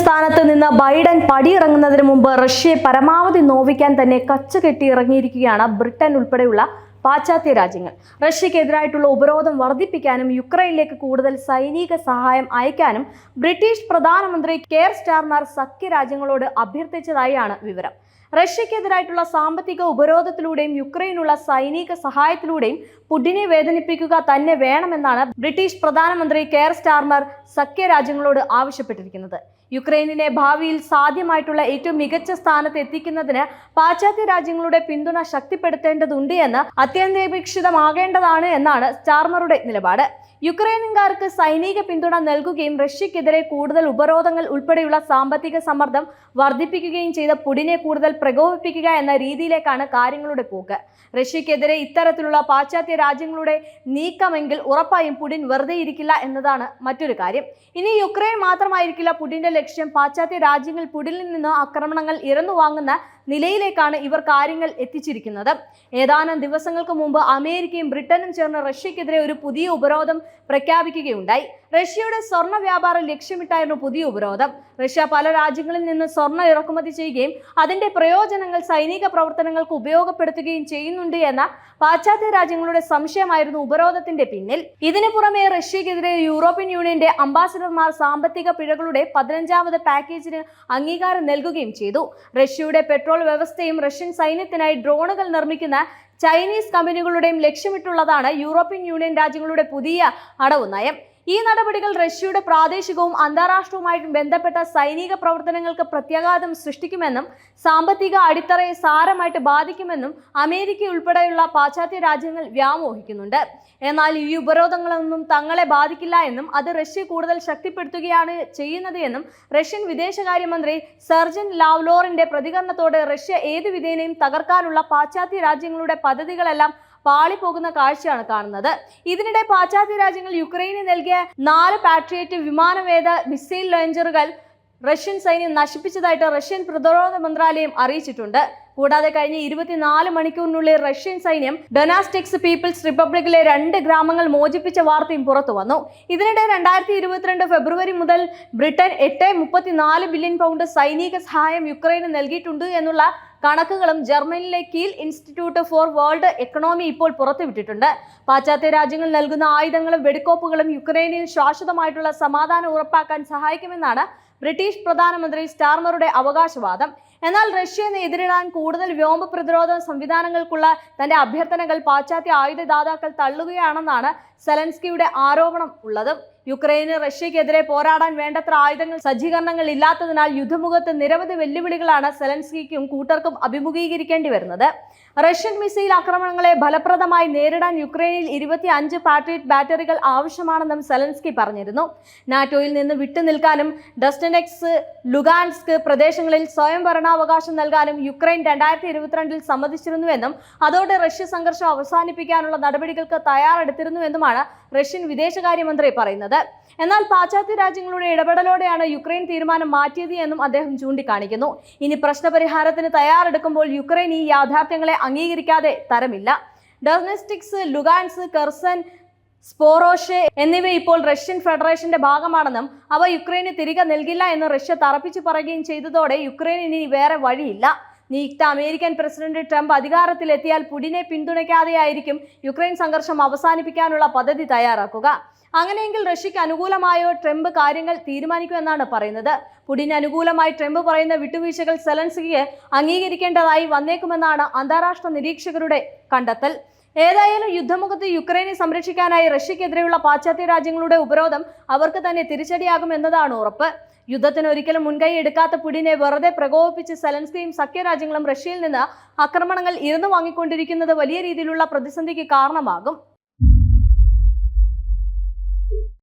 സ്ഥാനത്ത് നിന്ന് ബൈഡൻ പടിയിറങ്ങുന്നതിന് മുമ്പ് റഷ്യയെ പരമാവധി നോവിക്കാൻ തന്നെ കച്ചകെട്ടി ഇറങ്ങിയിരിക്കുകയാണ് ബ്രിട്ടൻ ഉൾപ്പെടെയുള്ള പാശ്ചാത്യ രാജ്യങ്ങൾ. റഷ്യക്കെതിരായിട്ടുള്ള ഉപരോധം വർദ്ധിപ്പിക്കാനും യുക്രൈനിലേക്ക് കൂടുതൽ സൈനിക സഹായം അയക്കാനും ബ്രിട്ടീഷ് പ്രധാനമന്ത്രി കെയർ സ്റ്റാർമർ സഖ്യരാജ്യങ്ങളോട് അഭ്യർത്ഥിച്ചതായാണ് വിവരം. റഷ്യക്കെതിരായിട്ടുള്ള സാമ്പത്തിക ഉപരോധത്തിലൂടെയും യുക്രൈനുള്ള സൈനിക സഹായത്തിലൂടെയും പുടിനെ വേദനിപ്പിക്കുക തന്നെ വേണമെന്നാണ് ബ്രിട്ടീഷ് പ്രധാനമന്ത്രി കെയർ സ്റ്റാർമർ സഖ്യരാജ്യങ്ങളോട് ആവശ്യപ്പെട്ടിരിക്കുന്നത്. യുക്രൈനിനെ ഭാവിയിൽ സാധ്യമായിട്ടുള്ള ഏറ്റവും മികച്ച സ്ഥാനത്ത് എത്തിക്കുന്നതിന് പാശ്ചാത്യ രാജ്യങ്ങളുടെ പിന്തുണ ശക്തിപ്പെടുത്തേണ്ടതുണ്ട് എന്ന് അത്യന്താപേക്ഷിതമാകേണ്ടതാണ് എന്നാണ് സ്റ്റാർമറുടെ നിലപാട്. യുക്രൈനുകാർക്ക് സൈനിക പിന്തുണ നൽകുകയും റഷ്യക്കെതിരെ കൂടുതൽ ഉപരോധങ്ങൾ ഉൾപ്പെടെയുള്ള സാമ്പത്തിക സമ്മർദ്ദം വർദ്ധിപ്പിക്കുകയും ചെയ്ത പുടിനെ കൂടുതൽ പ്രകോപിപ്പിക്കുക എന്ന രീതിയിലേക്കാണ് കാര്യങ്ങളുടെ പോക്ക്. റഷ്യക്കെതിരെ ഇത്തരത്തിലുള്ള പാശ്ചാത്യ രാജ്യങ്ങളുടെ നീക്കമെങ്കിൽ ഉറപ്പായും പുടിൻ വെറുതെ ഇരിക്കില്ല എന്നതാണ് മറ്റൊരു കാര്യം. ഇനി യുക്രൈൻ മാത്രമായിരിക്കില്ല പുടിന്റെ ലക്ഷ്യം. പാശ്ചാത്യ രാജ്യങ്ങൾ പുടിനിൽ നിന്ന് ആക്രമണങ്ങൾ ഇറന്നു വാങ്ങുന്ന നിലയിലേക്കാണ് ഇവർ കാര്യങ്ങൾ എത്തിച്ചിരിക്കുന്നത്. ഏതാനും ദിവസങ്ങൾക്ക് മുമ്പ് അമേരിക്കയും ബ്രിട്ടനും ചേർന്ന് റഷ്യക്കെതിരെ ഒരു പുതിയ ഉപരോധം പ്രഖ്യാപിക്കുകയുണ്ടായി. റഷ്യയുടെ സ്വർണ്ണ വ്യാപാരം ലക്ഷ്യമിട്ടായിരുന്നു പുതിയ ഉപരോധം. റഷ്യ പല രാജ്യങ്ങളിൽ നിന്ന് സ്വർണ്ണ ഇറക്കുമതി ചെയ്യുകയും അതിന്റെ പ്രയോജനങ്ങൾ സൈനിക പ്രവർത്തനങ്ങൾക്ക് ഉപയോഗപ്പെടുത്തുകയും ചെയ്യുന്നുണ്ട് എന്ന പാശ്ചാത്യ രാജ്യങ്ങളുടെ സംശയമായിരുന്നു ഉപരോധത്തിന്റെ പിന്നിൽ. ഇതിനു പുറമെ റഷ്യക്കെതിരെ യൂറോപ്യൻ യൂണിയന്റെ അംബാസിഡർമാർ സാമ്പത്തിക പിഴകളുടെ 15ാമത് പാക്കേജിന് അംഗീകാരം നൽകുകയും ചെയ്തു. റഷ്യയുടെ പെട്രോൾ വ്യവസ്ഥയും റഷ്യൻ സൈന്യത്തിനായി ഡ്രോണുകൾ നിർമ്മിക്കുന്ന ചൈനീസ് കമ്പനികളുടെയും ലക്ഷ്യമിട്ടുള്ളതാണ് യൂറോപ്യൻ യൂണിയൻ രാജ്യങ്ങളുടെ പുതിയ അടവ് നയം. ഈ നടപടികൾ റഷ്യയുടെ പ്രാദേശികവും അന്താരാഷ്ട്രവുമായിട്ടും ബന്ധപ്പെട്ട സൈനിക പ്രവർത്തനങ്ങൾക്ക് പ്രത്യാഘാതം സൃഷ്ടിക്കുമെന്നും സാമ്പത്തിക അടിത്തറയെ സാരമായിട്ട് ബാധിക്കുമെന്നും അമേരിക്ക ഉൾപ്പെടെയുള്ള പാശ്ചാത്യ രാജ്യങ്ങൾ വ്യാമോഹിക്കുന്നുണ്ട്. എന്നാൽ ഈ ഉപരോധങ്ങളൊന്നും തങ്ങളെ ബാധിക്കില്ല എന്നും അത് റഷ്യ കൂടുതൽ ശക്തിപ്പെടുത്തുകയാണ് ചെയ്യുന്നത് എന്നും റഷ്യൻ വിദേശകാര്യമന്ത്രി സെർജൻ ലാവ്ലോറിന്റെ പ്രതികരണത്തോടെ റഷ്യ ഏതു വിധേനയും തകർക്കാനുള്ള പാശ്ചാത്യ രാജ്യങ്ങളുടെ പദ്ധതികളെല്ലാം പാളിപ്പോകുന്ന കാഴ്ചയാണ് കാണുന്നത്. ഇതിനിടെ പാശ്ചാത്യ രാജ്യങ്ങൾ യുക്രൈന് നൽകിയ 4 പാട്രിയറ്റ് വിമാനവേദ മിസൈൽ ലോഞ്ചറുകൾ റഷ്യൻ സൈന്യം നശിപ്പിച്ചതായിട്ട് റഷ്യൻ പ്രതിരോധ മന്ത്രാലയം അറിയിച്ചിട്ടുണ്ട്. കൂടാതെ കഴിഞ്ഞ 24 മണിക്കൂറിനുള്ളിൽ റഷ്യൻ സൈന്യം ഡൊനാസ്റ്റിക്സ് പീപ്പിൾസ് റിപ്പബ്ലിക്കിലെ 2 ഗ്രാമങ്ങൾ മോചിപ്പിച്ച വാർത്തയും പുറത്തു വന്നു. ഇതിനിടെ 2022 ഫെബ്രുവരി മുതൽ ബ്രിട്ടൻ 8.34 ബില്യൺ പൗണ്ട് സൈനിക സഹായം യുക്രൈന് നൽകിയിട്ടുണ്ട് എന്നുള്ള കണക്കുകളും ജർമ്മനിയിലെ കീൽ ഇൻസ്റ്റിറ്റ്യൂട്ട് ഫോർ വേൾഡ് എക്കണോമി ഇപ്പോൾ പുറത്തുവിട്ടിട്ടുണ്ട്. പാശ്ചാത്യ രാജ്യങ്ങൾ നൽകുന്ന ആയുധങ്ങളും വെടിക്കോപ്പുകളും യുക്രൈനിൽ ശാശ്വതമായിട്ടുള്ള സമാധാനം ഉറപ്പാക്കാൻ സഹായിക്കുമെന്നാണ് ബ്രിട്ടീഷ് പ്രധാനമന്ത്രി സ്റ്റാർമറുടെ അവകാശവാദം. എന്നാൽ റഷ്യയെ എതിരിടാൻ കൂടുതൽ വ്യോമ പ്രതിരോധ സംവിധാനങ്ങൾക്കുള്ള തന്റെ അഭ്യർത്ഥനകൾ പാശ്ചാത്യ ആയുധദാതാക്കൾ തള്ളുകയാണെന്നാണ് സെലൻസ്കിയുടെ ആരോപണം ഉള്ളത്. യുക്രൈന് റഷ്യക്കെതിരെ പോരാടാൻ വേണ്ടത്ര ആയുധങ്ങൾ സജ്ജീകരണങ്ങൾ ഇല്ലാത്തതിനാൽ യുദ്ധമുഖത്ത് നിരവധി വെല്ലുവിളികളാണ് സെലൻസ്കിക്കും കൂട്ടർക്കും അഭിമുഖീകരിക്കേണ്ടി വരുന്നത്. റഷ്യൻ മിസൈൽ ആക്രമണങ്ങളെ ഫലപ്രദമായി നേരിടാൻ യുക്രൈനിൽ 25 പാട്രിയറ്റ് ബാറ്ററികൾ ആവശ്യമാണെന്നും സെലൻസ്കി പറഞ്ഞിരുന്നു. നാറ്റോയിൽ നിന്ന് വിട്ടുനിൽക്കാനും ഡൊനെറ്റ്സ്ക്, ലുഗാൻസ്ക് പ്രദേശങ്ങളിൽ സ്വയം ഭരണാവകാശം നൽകാനും യുക്രൈൻ 2022 സമ്മതിച്ചിരുന്നുവെന്നും അതോടെ റഷ്യ സംഘർഷം അവസാനിപ്പിക്കാനുള്ള നടപടികൾക്ക് തയ്യാറെടുത്തിരുന്നുവെന്നുമാണ് റഷ്യൻ വിദേശകാര്യമന്ത്രി പറയുന്നത്. എന്നാൽ പാശ്ചാത്യ രാജ്യങ്ങളുടെ ഇടപെടലോടെയാണ് യുക്രൈൻ തീരുമാനം മാറ്റിയത് എന്നും അദ്ദേഹം ചൂണ്ടിക്കാണിക്കുന്നു. ഇനി പ്രശ്നപരിഹാരത്തിന് തയ്യാറെടുക്കുമ്പോൾ യുക്രൈൻ ഈ യാഥാർത്ഥ്യങ്ങളെ അംഗീകരിക്കാതെ തരമില്ല. ഡൊനെറ്റ്സ്ക്, ലുഗാൻസ്ക്, കെർസൺ, സ്പോറോഷെ എന്നിവ ഇപ്പോൾ റഷ്യൻ ഫെഡറേഷന്റെ ഭാഗമാണെന്നും അവ യുക്രൈന് തിരികെ നൽകില്ല എന്ന് റഷ്യ തറപ്പിച്ചു പറയുകയും ചെയ്തതോടെ യുക്രൈനിന് ഇനി വേറെ വഴിയില്ല. നിയുക്ത അമേരിക്കൻ പ്രസിഡന്റ് ട്രംപ് അധികാരത്തിലെത്തിയാൽ പുടിനെ പിന്തുണയ്ക്കാതെയായിരിക്കും യുക്രൈൻ സംഘർഷം അവസാനിപ്പിക്കാനുള്ള പദ്ധതി തയ്യാറാക്കുക. അങ്ങനെയെങ്കിൽ റഷ്യക്ക് അനുകൂലമായോ ട്രംപ് കാര്യങ്ങൾ തീരുമാനിക്കുമെന്നാണ് പറയുന്നത്. പുടിന് അനുകൂലമായി ട്രംപ് പറയുന്ന വിട്ടുവീഴ്ചകൾ സെലൻസ്കിക്ക് അംഗീകരിക്കേണ്ടതായി വന്നേക്കുമെന്നാണ് അന്താരാഷ്ട്ര നിരീക്ഷകരുടെ കണ്ടെത്തൽ. ഏതായാലും യുദ്ധമുഖത്ത് യുക്രൈനെ സംരക്ഷിക്കാനായി റഷ്യക്കെതിരെയുള്ള പാശ്ചാത്യ രാജ്യങ്ങളുടെ ഉപരോധം അവർക്ക് തന്നെ തിരിച്ചടിയാകും എന്നതാണ് ഉറപ്പ്. യുദ്ധത്തിന് ഒരിക്കലും മുൻകൈ എടുക്കാത്ത പുടിനെ വെറുതെ പ്രകോപിപ്പിച്ച് സെലൻസ്കിയും സഖ്യരാജ്യങ്ങളും റഷ്യയിൽ നിന്ന് ആക്രമണങ്ങൾ ഇറന്നു വാങ്ങിക്കൊണ്ടിരിക്കുന്നത് വലിയ രീതിയിലുള്ള പ്രതിസന്ധിക്ക് കാരണമാകും.